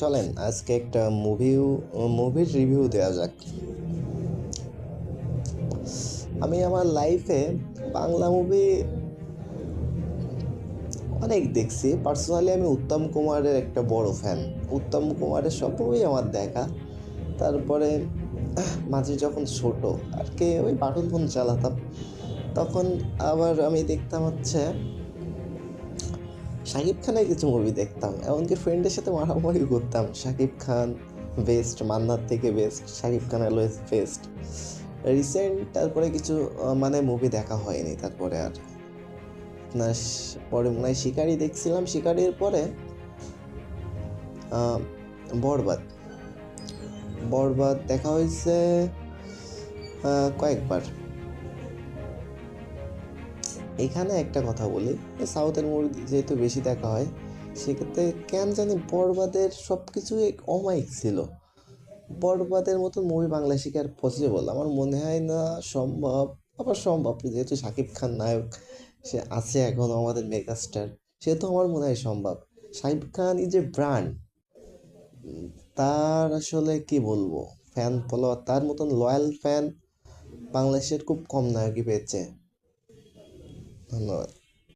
চলেন আজকে একটা মুভির রিভিউ দেওয়া যাক। আমি আমার লাইফে বাংলা মুভি অনেক দেখছি। পার্সোনালি আমি উত্তম কুমারের একটা বড় ফ্যান। উত্তম কুমারের সব মুভি আমার দেখা। তারপরে মাঝে যখন ছোট আর কি ওই বাটন ফোন চালাতাম, তখন আবার আমি দেখতাম হচ্ছে শাকিব খানের কিছু মুভি দেখতাম, এমনকি ফ্রেন্ডের সাথে মারামারি করতাম। শাকিব খান বেস্ট, মান্নার থেকে best, Shakib Khan always best. Recent তারপরে কিছু মানে মুভি দেখা হয়নি। তারপরে আর আপনার পরে মনে হয় শিকারি দেখছিলাম। শিকারির পরে আহ, বরবাদ বরবাদ দেখা হয়েছে কয়েকবার। এখানে একটা কথা বলি, সাউথের মুভি যেহেতু বেশি দেখা হয়, সেক্ষেত্রে কেন জানি বরবাদের সব কিছুই অমায়িক ছিল। বরবাদের মতো মুভি বাংলাদেশে শিখে আর পসিবল আমার মনে হয় না। সম্ভব, আবার সম্ভব, যেহেতু শাকিব খান নায়ক, সে আছে এখনও আমাদের মেগাস্টার, সেহেতু আমার মনে হয় সম্ভব। Shakib Khan is a brand. তার আসলে কি বলবো, ফ্যান ফলোয়ার তার মতন লয়াল ফ্যান বাংলাদেশের খুব কম নায়কই পেয়েছে। ধন্যবাদ।